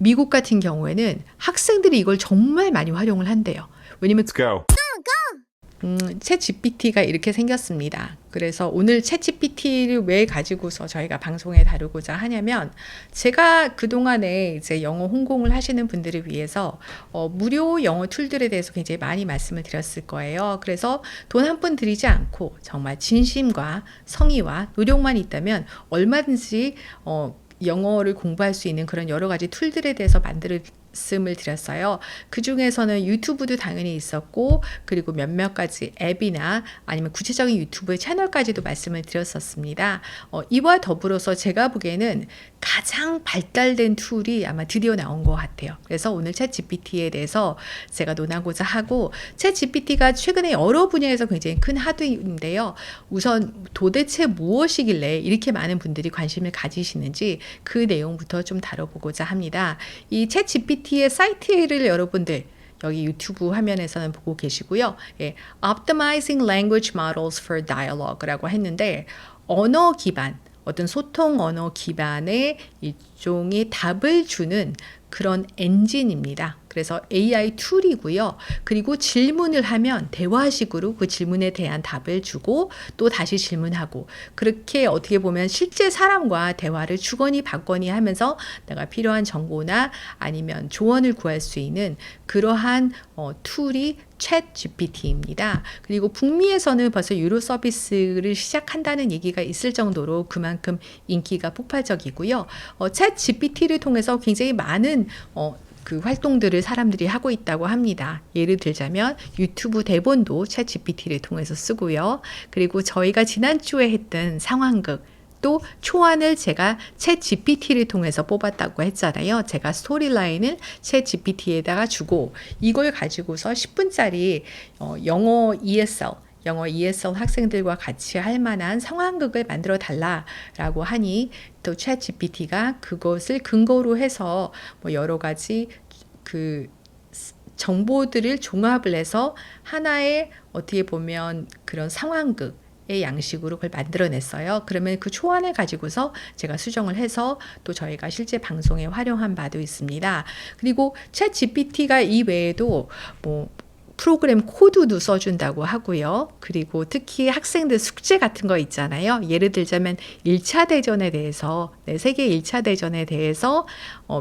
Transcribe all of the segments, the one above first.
미국 같은 경우에는 학생들이 이걸 정말 많이 활용을 한대요. 왜냐면 Let's go. 챗 GPT가 이렇게 생겼습니다. 그래서 오늘 챗 GPT를 왜 가지고서 저희가 방송에 다루고자 하냐면, 제가 그동안에 이제 영어 홍콩을 하시는 분들을 위해서 무료 영어 툴들에 대해서 굉장히 많이 말씀을 드렸을 거예요. 그래서 돈 한 푼 들이지 않고 정말 진심과 성의와 노력만 있다면 얼마든지 영어를 공부할 수 있는 그런 여러 가지 툴들에 대해서 말씀을 드렸어요. 그 중에서는 유튜브도 당연히 있었고, 그리고 몇몇 가지 앱이나 아니면 구체적인 유튜브의 채널까지도 말씀을 드렸었습니다. 이와 더불어서 제가 보기에는 가장 발달된 툴이 아마 드디어 나온 것 같아요. 그래서 오늘 챗 GPT에 대해서 제가 논하고자 하고, 챗 GPT가 최근에 여러 분야에서 굉장히 큰 하드인데요. 우선 도대체 무엇이길래 이렇게 많은 분들이 관심을 가지시는지 그 내용부터 좀 다뤄보고자 합니다. 이 챗 GPT의 사이트를 여러분들 여기 유튜브 화면에서는 보고 계시고요. 예, Optimizing Language Models for Dialogue라고 했는데, 언어 기반, 어떤 소통 언어 기반의 일종의 답을 주는 그런 엔진입니다. 그래서 AI 툴이고요. 그리고 질문을 하면 대화식으로 그 질문에 대한 답을 주고 또 다시 질문하고, 그렇게 어떻게 보면 실제 사람과 대화를 주거니 받거니 하면서 내가 필요한 정보나 아니면 조언을 구할 수 있는 그러한 툴이 챗 GPT입니다. 그리고 북미에서는 벌써 유료 서비스를 시작한다는 얘기가 있을 정도로 그만큼 인기가 폭발적이고요. 챗 GPT를 통해서 굉장히 많은 그 활동들을 사람들이 하고 있다고 합니다. 예를 들자면 유튜브 대본도 챗 GPT를 통해서 쓰고요. 그리고 저희가 지난주에 했던 상황극, 또 초안을 제가 챗 GPT를 통해서 뽑았다고 했잖아요. 제가 스토리라인을 챗 GPT에다가 주고 이걸 가지고서 10분짜리 영어 ESL 학생들과 같이 할 만한 상황극을 만들어 달라라고 하니, 또 챗 GPT가 그것을 근거로 해서 여러 가지 그 정보들을 종합을 해서 하나의 어떻게 보면 그런 상황극 의 양식으로 그걸 만들어냈어요. 그러면 그 초안을 가지고서 제가 수정을 해서 또 저희가 실제 방송에 활용한 바도 있습니다. 그리고 챗 GPT가 이 외에도 프로그램 코드도 써준다고 하고요. 그리고 특히 학생들 숙제 같은 거 있잖아요. 예를 들자면 1차 대전에 대해서, 세계 1차 대전에 대해서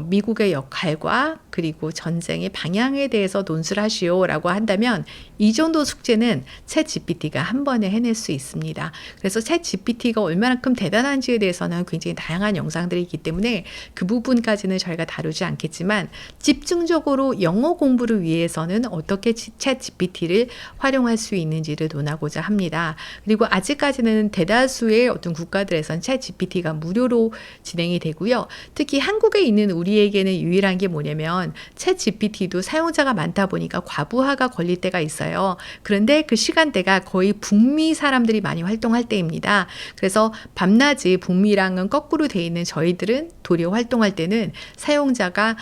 미국의 역할과 그리고 전쟁의 방향에 대해서 논술을 하시오라고 한다면 이 정도 숙제는 챗 GPT가 한 번에 해낼 수 있습니다. 그래서 챗 GPT가 얼마만큼 대단한지에 대해서는 굉장히 다양한 영상들이 있기 때문에 그 부분까지는 저희가 다루지 않겠지만, 집중적으로 영어 공부를 위해서는 어떻게 챗 GPT를 활용할 수 있는지를 논하고자 합니다. 그리고 아직까지는 대다수의 어떤 국가들에선 챗 GPT가 무료로 진행이 되고요. 특히 한국에 있는 우리에게는 유일한 게 뭐냐면, 챗 GPT도 사용자가 많다 보니까 과부하가 걸릴 때가 있어요. 그런데 그 시간대가 거의 북미 사람들이 많이 활동할 때입니다. 그래서 밤낮이 북미랑은 거꾸로 돼 있는 저희들은 도리어 활동할 때는 사용자가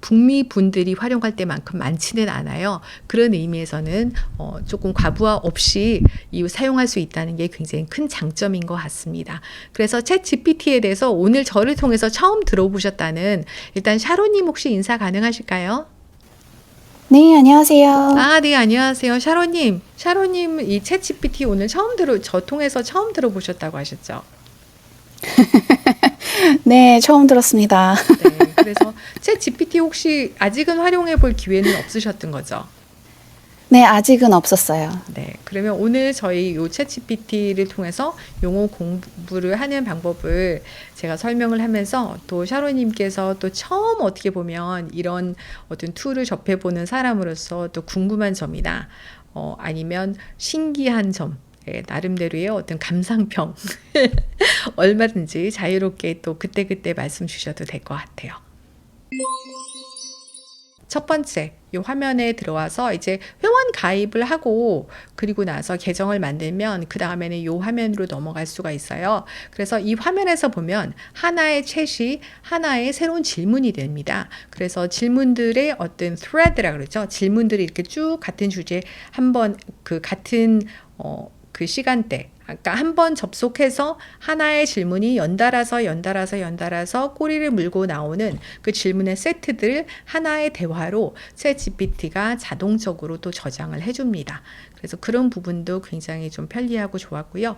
북미 분들이 활용할 때만큼 많지는 않아요. 그런 의미에서는 조금 과부하 없이 사용할 수 있다는 게 굉장히 큰 장점인 것 같습니다. 그래서 챗 GPT에 대해서 오늘 저를 통해서 처음 들어보셨다는, 일단 샤론님 혹시 인사 가능하실까요? 네, 안녕하세요. 아, 네, 안녕하세요. 샤론님 이 챗 GPT 오늘 저 통해서 처음 들어보셨다고 하셨죠? 네, 처음 들었습니다. 네, 그래서 챗 GPT 혹시 아직은 활용해 볼 기회는 없으셨던 거죠? 네, 아직은 없었어요. 네, 그러면 오늘 저희 요 챗 GPT를 통해서 영어 공부를 하는 방법을 제가 설명을 하면서, 또 샤로님께서 또 처음 어떻게 보면 이런 어떤 툴을 접해보는 사람으로서 또 궁금한 점이나 아니면 신기한 점, 나름대로의 어떤 감상평 얼마든지 자유롭게 또 그때그때 말씀 주셔도 될 것 같아요. 첫 번째, 이 화면에 들어와서 이제 회원 가입을 하고 그리고 나서 계정을 만들면 그 다음에는 이 화면으로 넘어갈 수가 있어요. 그래서 이 화면에서 보면 하나의 챗이 하나의 새로운 질문이 됩니다. 그래서 질문들의 어떤 thread라 그러죠. 질문들이 이렇게 쭉 같은 주제 한번 그 같은 그 시간대 그러니까 한 번 접속해서 하나의 질문이 연달아서 꼬리를 물고 나오는 그 질문의 세트들을 하나의 대화로 챗GPT가 자동적으로 또 저장을 해줍니다. 그래서 그런 부분도 굉장히 좀 편리하고 좋았고요.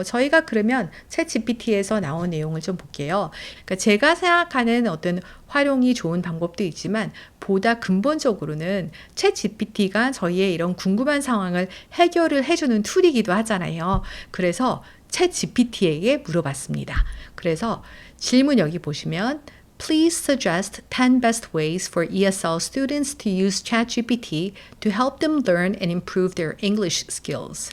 저희가 그러면 챗GPT에서 나온 내용을 좀 볼게요. 그러니까 제가 생각하는 어떤 활용이 좋은 방법도 있지만 보다 근본적으로는 챗GPT가 저희의 이런 궁금한 상황을 해결을 해주는 툴이기도 하잖아요. 그래서 챗GPT에게 물어봤습니다. 그래서 질문 여기 보시면 Please suggest 10 best ways for ESL students to use ChatGPT to help them learn and improve their English skills.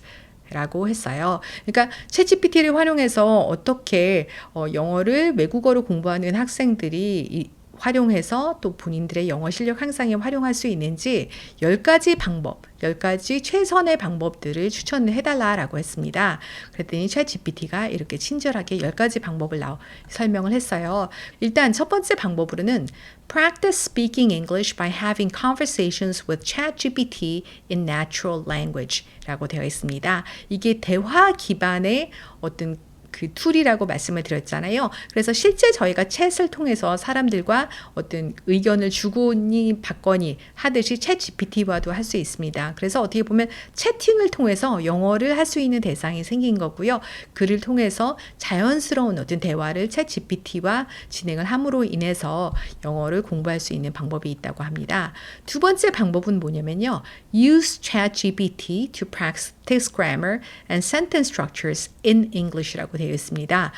라고 했어요. 그러니까 챗GPT를 활용해서 어떻게 영어를 외국어로 공부하는 학생들이 활용해서 또 본인들의 영어 실력 향상에 활용할 수 있는지 10가지 방법, 10가지 최선의 방법들을 추천을 해달라고 했습니다. 그랬더니 챗GPT가 이렇게 친절하게 10가지 방법을 설명을 했어요. 일단 첫 번째 방법으로는 Practice speaking English by having conversations with ChatGPT in natural language 라고 되어 있습니다. 이게 대화 기반의 어떤 그 툴이라고 말씀을 드렸잖아요. 그래서 실제 저희가 챗을 통해서 사람들과 어떤 의견을 주거니 받거니 하듯이 챗 GPT와도 할 수 있습니다. 그래서 어떻게 보면 채팅을 통해서 영어를 할 수 있는 대상이 생긴 거고요. 그를 통해서 자연스러운 어떤 대화를 챗 GPT와 진행을 함으로 인해서 영어를 공부할 수 있는 방법이 있다고 합니다. 두 번째 방법은 뭐냐면요. Use ChatGPT to practice grammar and sentence structures in English라고 되어 있습니다.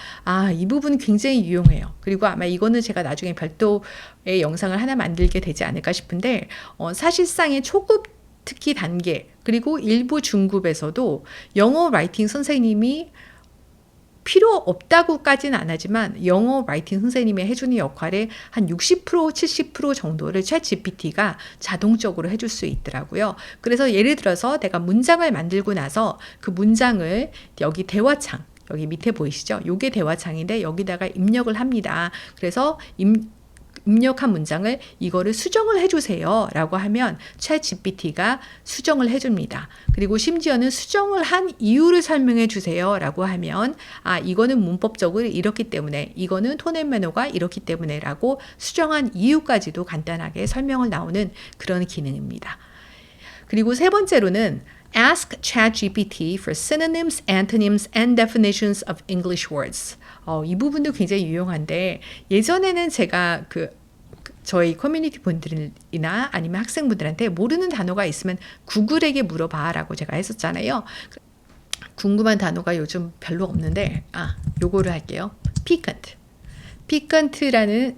이 부분 굉장히 유용해요. 그리고 아마 이거는 제가 나중에 별도의 영상을 하나 만들게 되지 않을까 싶은데 사실상의 초급 특기 단계 그리고 일부 중급에서도 영어 라이팅 선생님이 필요 없다고까지는 안 하지만 영어 라이팅 선생님이 해주는 역할의 한 60%, 70% 정도를 챗GPT가 자동적으로 해줄 수 있더라고요. 그래서 예를 들어서 내가 문장을 만들고 나서 그 문장을 여기 대화창, 여기 밑에 보이시죠? 요게 대화창인데 여기다가 입력을 합니다. 그래서 입력한 문장을 이거를 수정을 해주세요 라고 하면 챗GPT가 수정을 해줍니다. 그리고 심지어는 수정을 한 이유를 설명해 주세요 라고 하면 이거는 문법적으로 이렇기 때문에 이거는 톤 앤 매너가 이렇기 때문에 라고 수정한 이유까지도 간단하게 설명을 나오는 그런 기능입니다. 그리고 세 번째로는 Ask ChatGPT for synonyms, antonyms, and definitions of English words. 이 부분도 굉장히 유용한데 예전에는 제가 저희 커뮤니티 분들이나 아니면 학생분들한테 모르는 단어가 있으면 구글에게 물어봐라고 제가 했었잖아요. 궁금한 단어가 요즘 별로 없는데 요거를 할게요. 피컨트라는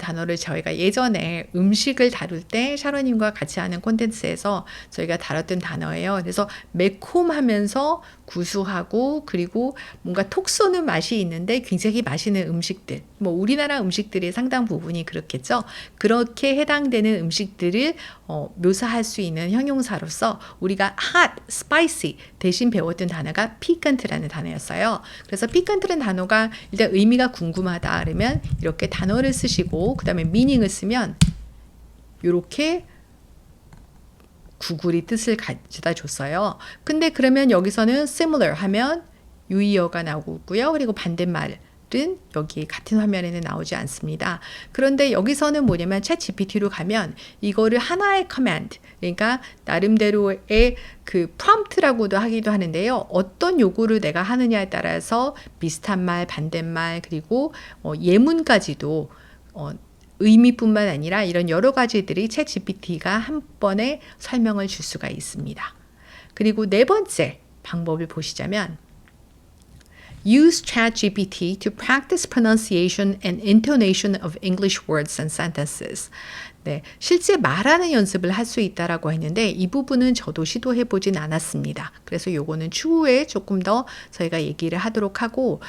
단어를 저희가 예전에 음식을 다룰 때 샤로님과 같이 하는 콘텐츠에서 저희가 다뤘던 단어예요. 그래서 매콤하면서 구수하고 그리고 뭔가 톡 쏘는 맛이 있는데 굉장히 맛있는 음식들. 우리나라 음식들의 상당 부분이 그렇겠죠. 그렇게 해당되는 음식들을 묘사할 수 있는 형용사로서 우리가 hot, spicy 대신 배웠던 단어가 piquant라는 단어였어요. 그래서 piquant라는 단어가 일단 의미가 궁금하다 그러면 이렇게 단어를 쓰시고 그 다음에 meaning을 쓰면 이렇게 구글이 뜻을 가져다 줬어요. 근데 그러면 여기서는 similar 하면 유의어가 나오고요. 그리고 반대말은 여기 같은 화면에는 나오지 않습니다. 그런데 여기서는 뭐냐면 챗 GPT로 가면 이거를 하나의 커맨드, 그러니까 나름대로의 그 프롬프트라고도 하기도 하는데요. 어떤 요구를 내가 하느냐에 따라서 비슷한 말, 반대말, 그리고 예문까지도 의미뿐만 아니라 이런 여러 가지들이 챗 GPT가 한 번에 설명을 줄 수가 있습니다. 그리고 네 번째 방법을 보시자면 Use ChatGPT to practice pronunciation and intonation of English words and sentences. 네, 실제 말하는 연습을 할 수 있다라고 했는데 이 부분은 저도 시도해 보진 않았습니다. 그래서 요거는 추후에 조금 더 저희가 얘기를 하도록 하고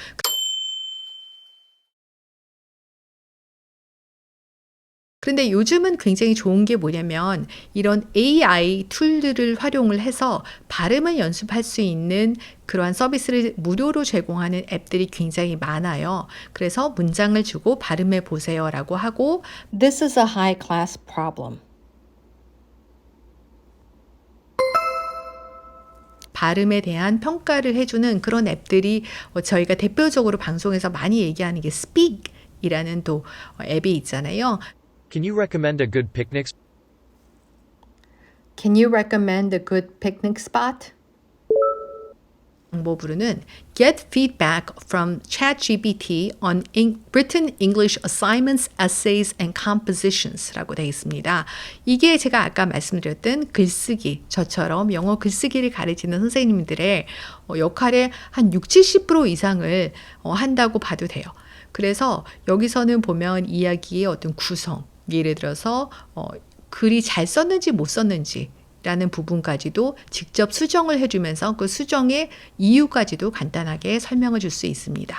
그런데 요즘은 굉장히 좋은 게 뭐냐면 이런 AI 툴들을 활용을 해서 발음을 연습할 수 있는 그러한 서비스를 무료로 제공하는 앱들이 굉장히 많아요. 그래서 문장을 주고 발음해 보세요라고 하고 This is a high class problem. 발음에 대한 평가를 해주는 그런 앱들이 저희가 대표적으로 방송에서 많이 얘기하는 게 Speak이라는 또 앱이 있잖아요. Can you recommend a good picnic Can you recommend a good picnic spot? 방법으로는 Get feedback from ChatGPT on written English assignments, essays, and compositions라고 되어 있습니다. 이게 제가 아까 말씀드렸던 글쓰기, 저처럼 영어 글쓰기를 가르치는 선생님들의 역할의 한 60-70% 이상을 한다고 봐도 돼요. 그래서 여기서는 보면 이야기의 어떤 구성, 예를 들어서 글이 잘 썼는지 못 썼는지 라는 부분까지도 직접 수정을 해주면서 그 수정의 이유까지도 간단하게 설명을 줄 수 있습니다.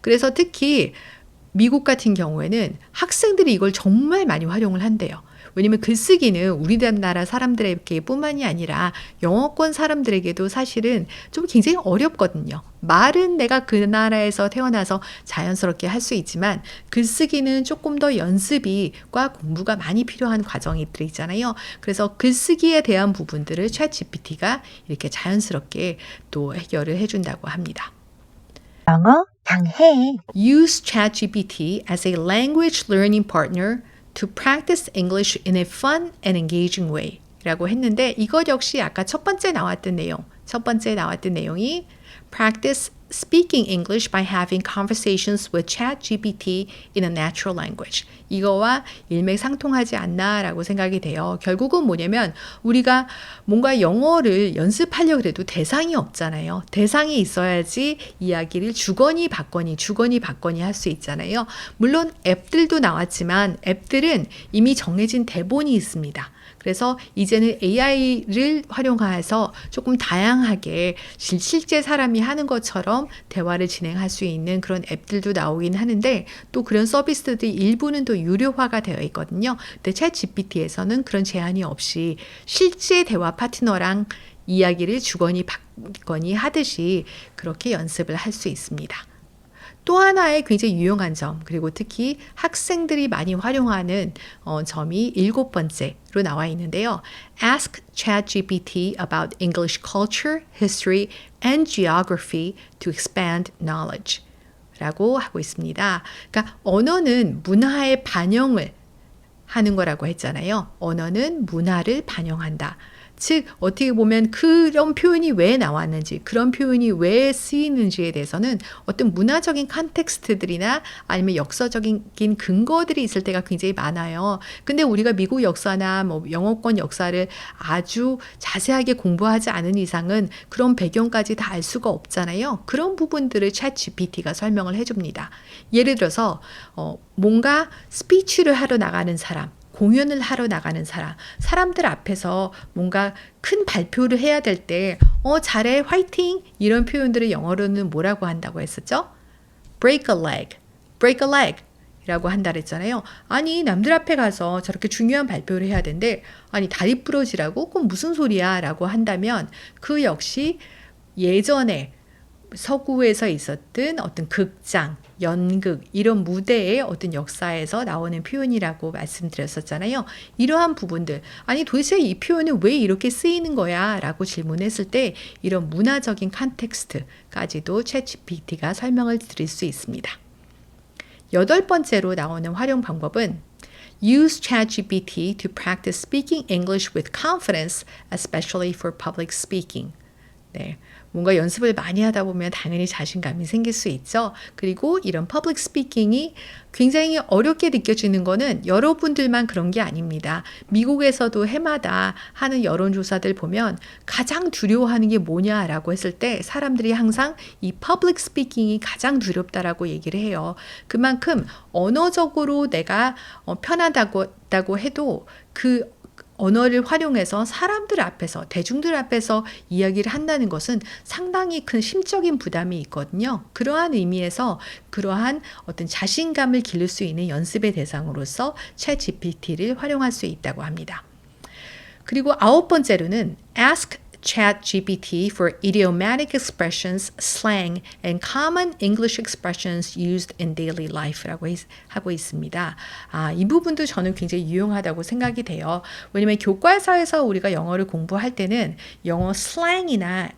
그래서 특히 미국 같은 경우에는 학생들이 이걸 정말 많이 활용을 한대요. 왜냐면 글쓰기는 우리나라 사람들에게 뿐만이 아니라 영어권 사람들에게도 사실은 좀 굉장히 어렵거든요. 말은 내가 그 나라에서 태어나서 자연스럽게 할 수 있지만 글쓰기는 조금 더 연습과 공부가 많이 필요한 과정들이 있잖아요. 그래서 글쓰기에 대한 부분들을 챗GPT가 이렇게 자연스럽게 또 해결을 해준다고 합니다. 영어 당해. Use ChatGPT as a language learning partner to practice English in a fun and engaging way 라고 했는데 이것 역시 아까 첫 번째 나왔던 내용이 Practice speaking English by having conversations with ChatGPT in a natural language. 이거와 일맥상통하지 않나라고 생각이 돼요. 결국은 뭐냐면 우리가 뭔가 영어를 연습하려고 해도 대상이 없잖아요. 대상이 있어야지 이야기를 주거니 받거니 할 수 있잖아요. 물론 앱들도 나왔지만 앱들은 이미 정해진 대본이 있습니다. 그래서 이제는 AI를 활용해서 조금 다양하게 실제 사람이 하는 것처럼 대화를 진행할 수 있는 그런 앱들도 나오긴 하는데 또 그런 서비스들이 일부는 또 유료화가 되어 있거든요. 근데 챗GPT에서는 그런 제한이 없이 실제 대화 파트너랑 이야기를 주거니 받거니 하듯이 그렇게 연습을 할 수 있습니다. 또 하나의 굉장히 유용한 점, 그리고 특히 학생들이 많이 활용하는 점이 7번째로 나와 있는데요. Ask ChatGPT about English culture, history, and geography to expand knowledge 라고 하고 있습니다. 그러니까 언어는 문화의 반영을 하는 거라고 했잖아요. 언어는 문화를 반영한다. 즉 어떻게 보면 그런 표현이 왜 나왔는지, 그런 표현이 왜 쓰이는지에 대해서는 어떤 문화적인 컨텍스트들이나 아니면 역사적인 근거들이 있을 때가 굉장히 많아요. 근데 우리가 미국 역사나 뭐 영어권 역사를 아주 자세하게 공부하지 않은 이상은 그런 배경까지 다 알 수가 없잖아요. 그런 부분들을 챗GPT가 설명을 해줍니다. 예를 들어서 뭔가 스피치를 하러 나가는 사람, 공연을 하러 나가는 사람들 앞에서 뭔가 큰 발표를 해야 될 때 잘해, 화이팅 이런 표현들을 영어로는 뭐라고 한다고 했었죠? break a leg 이라고 한다 그랬잖아요. 아니 남들 앞에 가서 저렇게 중요한 발표를 해야 되는데 아니 다리 부러지라고? 그건 무슨 소리야? 라고 한다면 그 역시 예전에 서구에서 있었던 어떤 극장, 연극 이런 무대의 어떤 역사에서 나오는 표현이라고 말씀드렸었잖아요. 이러한 부분들, 아니 도대체 이 표현은 왜 이렇게 쓰이는 거야? 라고 질문했을 때 이런 문화적인 컨텍스트까지도 챗GPT가 설명을 드릴 수 있습니다. 8번째로 나오는 활용 방법은 Use ChatGPT to practice speaking English with confidence, especially for public speaking. 네, 뭔가 연습을 많이 하다 보면 당연히 자신감이 생길 수 있죠. 그리고 이런 퍼블릭 스피킹이 굉장히 어렵게 느껴지는 거는 여러분들만 그런 게 아닙니다. 미국에서도 해마다 하는 여론조사들 보면 가장 두려워하는 게 뭐냐라고 했을 때 사람들이 항상 이 퍼블릭 스피킹이 가장 두렵다라고 얘기를 해요. 그만큼 언어적으로 내가 편하다고 해도 그 언어를 활용해서 사람들 앞에서, 대중들 앞에서 이야기를 한다는 것은 상당히 큰 심적인 부담이 있거든요. 그러한 의미에서 그러한 어떤 자신감을 기를 수 있는 연습의 대상으로서 챗 GPT를 활용할 수 있다고 합니다. 그리고 9번째로는 Ask ChatGPT for idiomatic expressions, slang, and common English expressions used in daily life라고 하고 있습니다. 이 부분도 저는 굉장히 유용하다고 생각이 돼요. 왜냐하면 교과서에서 우리가 영어를 공부할 때는 영어 슬랭이나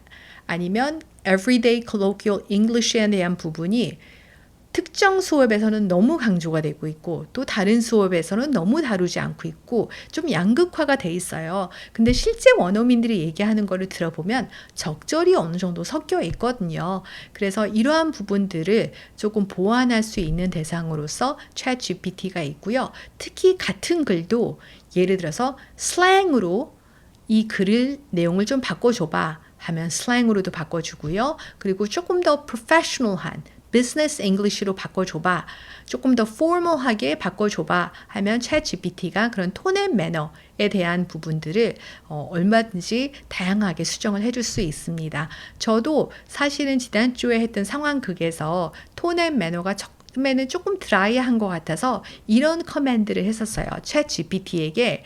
아니면 everyday colloquial English에 대한 부분이 특정 수업에서는 너무 강조가 되고 있고 또 다른 수업에서는 너무 다루지 않고 있고 좀 양극화가 돼 있어요. 근데 실제 원어민들이 얘기하는 거를 들어보면 적절히 어느 정도 섞여 있거든요. 그래서 이러한 부분들을 조금 보완할 수 있는 대상으로서 챗 GPT가 있고요. 특히 같은 글도 예를 들어서 슬랭으로 이 글을 내용을 좀 바꿔줘봐 하면 슬랭으로도 바꿔주고요. 그리고 조금 더 프로페셔널한 비즈니스 잉글리시로 바꿔줘봐, 조금 더 포멀하게 바꿔줘봐 하면 챗 GPT가 그런 톤 앤 매너에 대한 부분들을 얼마든지 다양하게 수정을 해줄 수 있습니다. 저도 사실은 지난주에 했던 상황극에서 톤 앤 매너가 처음에는 조금 드라이한 것 같아서 이런 커맨드를 했었어요. 챗 GPT에게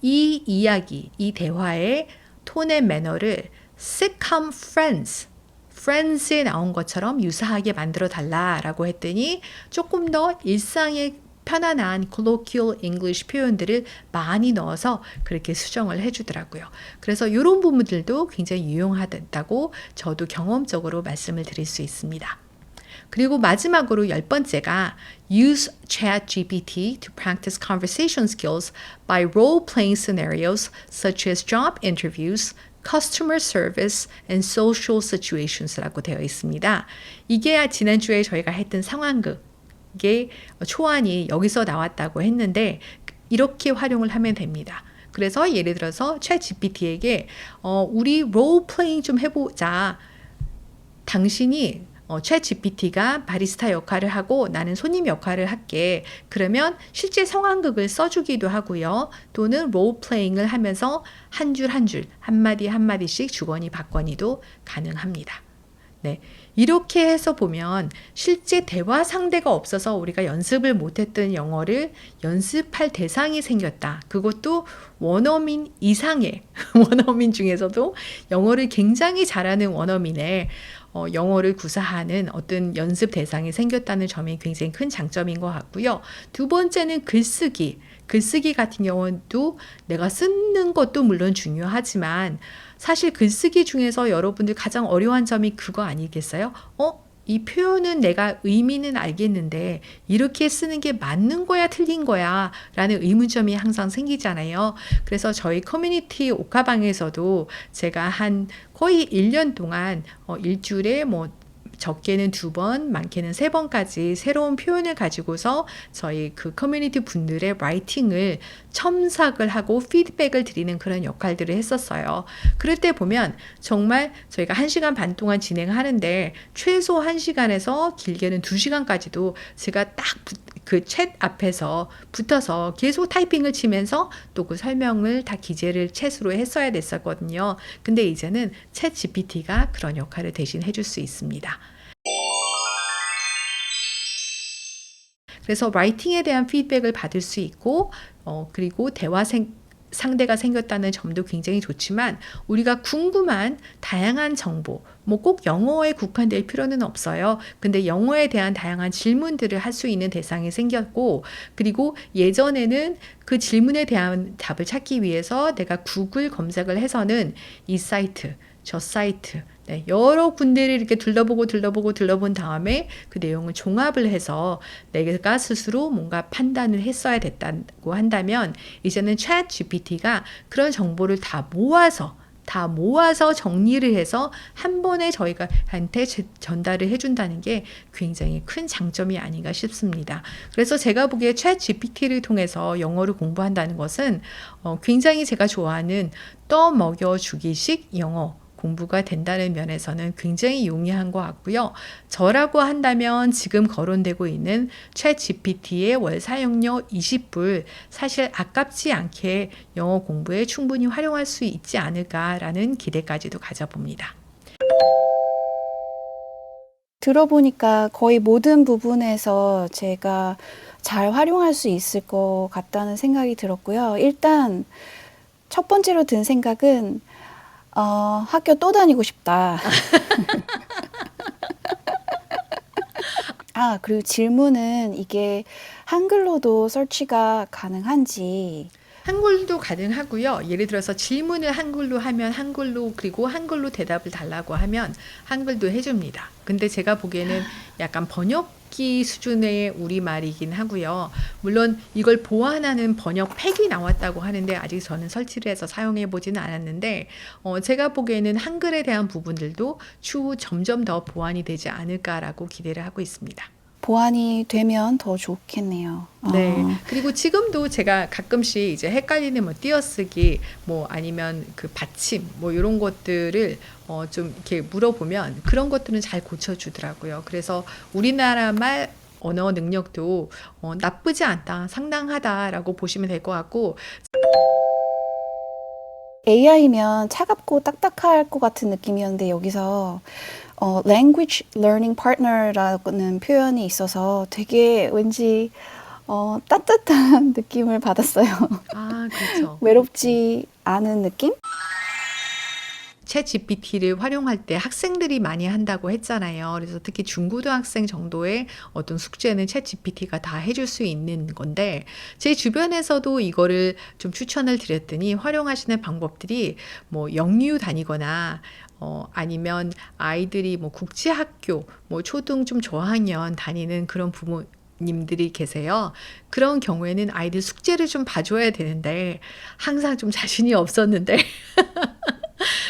이 이야기, 이 대화의 톤 앤 매너를 sitcom Friends에 나온 것처럼 유사하게 만들어 달라라고 했더니 조금 더 일상의 편안한 colloquial English 표현들을 많이 넣어서 그렇게 수정을 해주더라고요. 그래서 이런 부분들도 굉장히 유용하다고 저도 경험적으로 말씀을 드릴 수 있습니다. 그리고 마지막으로 10번째가 Use ChatGPT to practice conversation skills by role-playing scenarios such as job interviews, customer service and social situations라고 되어 있습니다. 이게 지난주에 저희가 했던 상황극의 초안이 여기서 나왔다고 했는데 이렇게 활용을 하면 됩니다. 그래서 예를 들어서 챗 GPT에게 우리 롤플레잉 좀 해보자. 당신이 챗 GPT가 바리스타 역할을 하고 나는 손님 역할을 할게. 그러면 실제 상황극을 써주기도 하고요. 또는 롤플레잉을 하면서 한 줄 한 줄, 한마디 한마디씩 주거니 받거니도 가능합니다. 네, 이렇게 해서 보면 실제 대화 상대가 없어서 우리가 연습을 못했던 영어를 연습할 대상이 생겼다. 그것도 원어민 이상의 원어민 중에서도 영어를 굉장히 잘하는 원어민의 영어를 구사하는 어떤 연습 대상이 생겼다는 점이 굉장히 큰 장점인 것 같고요. 두 번째는 글쓰기. 글쓰기 같은 경우도 내가 쓰는 것도 물론 중요하지만 사실 글쓰기 중에서 여러분들 가장 어려운 점이 그거 아니겠어요? 이 표현은 내가 의미는 알겠는데 이렇게 쓰는 게 맞는 거야 틀린 거야 라는 의문점이 항상 생기잖아요. 그래서 저희 커뮤니티 옥화방에서도 제가 한 거의 1년 동안 일주일에 적게는 2번, 많게는 3번까지 새로운 표현을 가지고서 저희 그 커뮤니티 분들의 라이팅을 첨삭을 하고 피드백을 드리는 그런 역할들을 했었어요. 그럴 때 보면 정말 저희가 1시간 반 동안 진행하는데 최소 1시간에서 길게는 2시간까지도 제가 딱 그 챗 앞에서 붙어서 계속 타이핑을 치면서 또 그 설명을 다 기재를 챗으로 했어야 됐었거든요. 근데 이제는 챗 GPT가 그런 역할을 대신 해줄 수 있습니다. 그래서 라이팅에 대한 피드백을 받을 수 있고 그리고 대화 상대가 생겼다는 점도 굉장히 좋지만 우리가 궁금한 다양한 정보 꼭 영어에 국한될 필요는 없어요. 근데 영어에 대한 다양한 질문들을 할 수 있는 대상이 생겼고 그리고 예전에는 그 질문에 대한 답을 찾기 위해서 내가 구글 검색을 해서는 이 사이트 저 사이트 여러 군데를 이렇게 둘러본 다음에 그 내용을 종합을 해서 내가 스스로 뭔가 판단을 했어야 됐다고 한다면 이제는 챗 GPT가 그런 정보를 다 모아서 정리를 해서 한 번에 저희가 한테 전달을 해준다는 게 굉장히 큰 장점이 아닌가 싶습니다. 그래서 제가 보기에 챗 GPT를 통해서 영어를 공부한다는 것은 굉장히 제가 좋아하는 떠먹여주기식 영어 공부가 된다는 면에서는 굉장히 용이한 것 같고요. 저라고 한다면 지금 거론되고 있는 챗 GPT의 월 사용료 20불 사실 아깝지 않게 영어 공부에 충분히 활용할 수 있지 않을까라는 기대까지도 가져봅니다. 들어보니까 거의 모든 부분에서 제가 잘 활용할 수 있을 것 같다는 생각이 들었고요. 일단 첫 번째로 든 생각은 학교 또 다니고 싶다. 그리고 질문은 이게 한글로도 설치가 가능한지. 한글도 가능하고요. 예를 들어서 질문을 한글로 하면 한글로, 그리고 한글로 대답을 달라고 하면 한글도 해줍니다. 근데 제가 보기에는 약간 번역기 수준의 우리말이긴 하고요. 물론 이걸 보완하는 번역팩이 나왔다고 하는데 아직 저는 설치를 해서 사용해 보지는 않았는데 제가 보기에는 한글에 대한 부분들도 추후 점점 더 보완이 되지 않을까라고 기대를 하고 있습니다. 보완이 되면 더 좋겠네요. 네. 그리고 지금도 제가 가끔씩 이제 헷갈리는 뭐 띄어쓰기, 뭐 아니면 그 받침, 뭐 이런 것들을 좀 이렇게 물어보면 그런 것들은 잘 고쳐주더라고요. 그래서 우리나라 말 언어 능력도 나쁘지 않다, 상당하다라고 보시면 될 것 같고, AI면 차갑고 딱딱할 것 같은 느낌이었는데 여기서 Language Learning Partner라는 표현이 있어서 되게 왠지 따뜻한 느낌을 받았어요. 그렇죠. 외롭지 않은 느낌? 챗 GPT를 활용할 때 학생들이 많이 한다고 했잖아요. 그래서 특히 중고등학생 정도의 어떤 숙제는 챗 GPT가 다 해줄 수 있는 건데, 제 주변에서도 이거를 좀 추천을 드렸더니 활용하시는 방법들이 뭐 영유 다니거나 아니면 아이들이 뭐 국제학교, 뭐 초등 좀 저학년 다니는 그런 부모님들이 계세요. 그런 경우에는 아이들 숙제를 좀 봐줘야 되는데 항상 좀 자신이 없었는데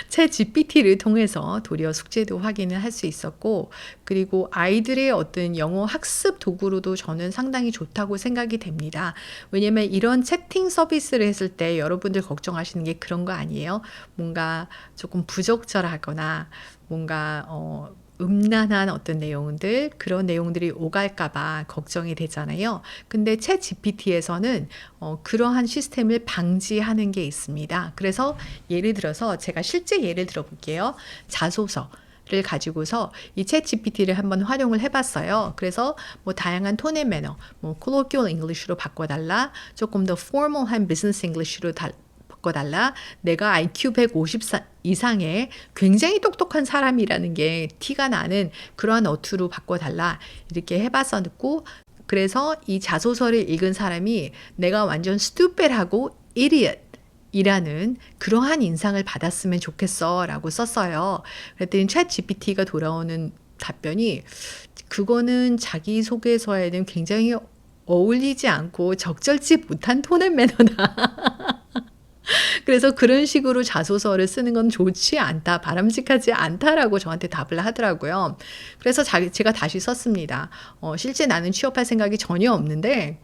챗 GPT를 통해서 도리어 숙제도 확인을 할 수 있었고, 그리고 아이들의 어떤 영어 학습 도구로도 저는 상당히 좋다고 생각이 됩니다. 왜냐면 이런 채팅 서비스를 했을 때 여러분들 걱정하시는 게 그런 거 아니에요? 뭔가 조금 부적절하거나 뭔가 음란한 어떤 내용들, 그런 내용들이 오갈까봐 걱정이 되잖아요. 근데 챗 GPT에서는 그러한 시스템을 방지하는 게 있습니다. 그래서 예를 들어서 제가 실제 예를 들어볼게요. 자소서를 가지고서 이 챗 GPT를 한번 활용을 해봤어요. 그래서 뭐 다양한 톤의 매너, 뭐 colloquial English로 바꿔달라, 조금 더 formal한 business English로 바꿔달라, 내가 IQ 150 이상의 굉장히 똑똑한 사람이라는 게 티가 나는 그러한 어투로 바꿔달라, 이렇게 해봤었고, 그래서 이 자소서를 읽은 사람이 내가 완전 stupid하고 idiot 이라는 그러한 인상을 받았으면 좋겠어 라고 썼어요. 그랬더니 챗 GPT가 돌아오는 답변이 그거는 자기소개서에는 굉장히 어울리지 않고 적절치 못한 톤의 매너다. 그래서 그런 식으로 자소서를 쓰는 건 좋지 않다, 바람직하지 않다라고 저한테 답을 하더라고요. 그래서 제가 다시 썼습니다. 실제 나는 취업할 생각이 전혀 없는데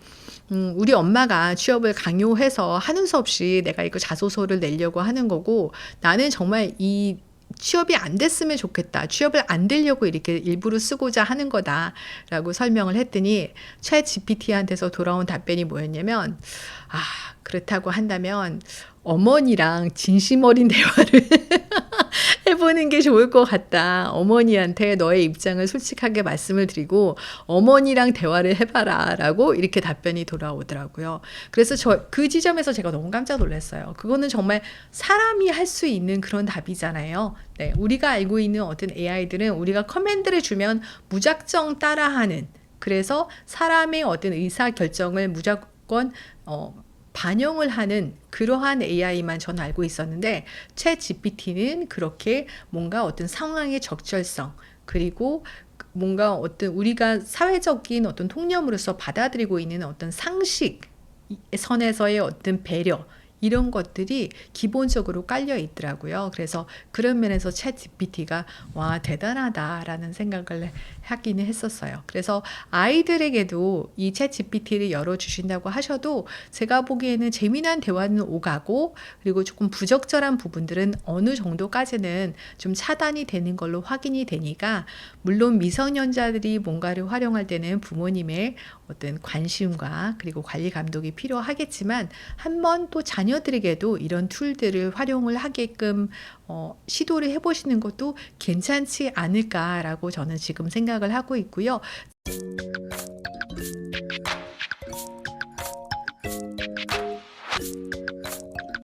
우리 엄마가 취업을 강요해서 하는 수 없이 내가 이거 자소서를 내려고 하는 거고, 나는 정말 이 취업이 안 됐으면 좋겠다, 취업을 안 되려고 이렇게 일부러 쓰고자 하는 거다라고 설명을 했더니 챗 GPT한테서 돌아온 답변이 뭐였냐면, 그렇다고 한다면 어머니랑 진심 어린 대화를 해보는 게 좋을 것 같다. 어머니한테 너의 입장을 솔직하게 말씀을 드리고 어머니랑 대화를 해봐라 라고 이렇게 답변이 돌아오더라고요. 그래서 그 지점에서 제가 너무 깜짝 놀랐어요. 그거는 정말 사람이 할 수 있는 그런 답이잖아요. 네, 우리가 알고 있는 어떤 AI들은 우리가 커맨드를 주면 무작정 따라하는, 그래서 사람의 어떤 의사결정을 무조건 반영을 하는 그러한 AI만 저는 알고 있었는데, 챗 GPT는 그렇게 뭔가 어떤 상황의 적절성, 그리고 뭔가 어떤 우리가 사회적인 어떤 통념으로서 받아들이고 있는 어떤 상식 선에서의 어떤 배려, 이런 것들이 기본적으로 깔려 있더라고요. 그래서 그런 면에서 챗 GPT가 와 대단하다라는 생각을 하기는 했었어요. 그래서 아이들에게도 이 챗 GPT를 열어주신다고 하셔도 제가 보기에는 재미난 대화는 오가고 그리고 조금 부적절한 부분들은 어느 정도까지는 좀 차단이 되는 걸로 확인이 되니까 물론 미성년자들이 뭔가를 활용할 때는 부모님의 어떤 관심과 그리고 관리 감독이 필요하겠지만 한번 또 자녀들에게도 이런 툴들을 활용을 하게끔 시도를 해보시는 것도 괜찮지 않을까라고 저는 지금 생각을 하고 있고요.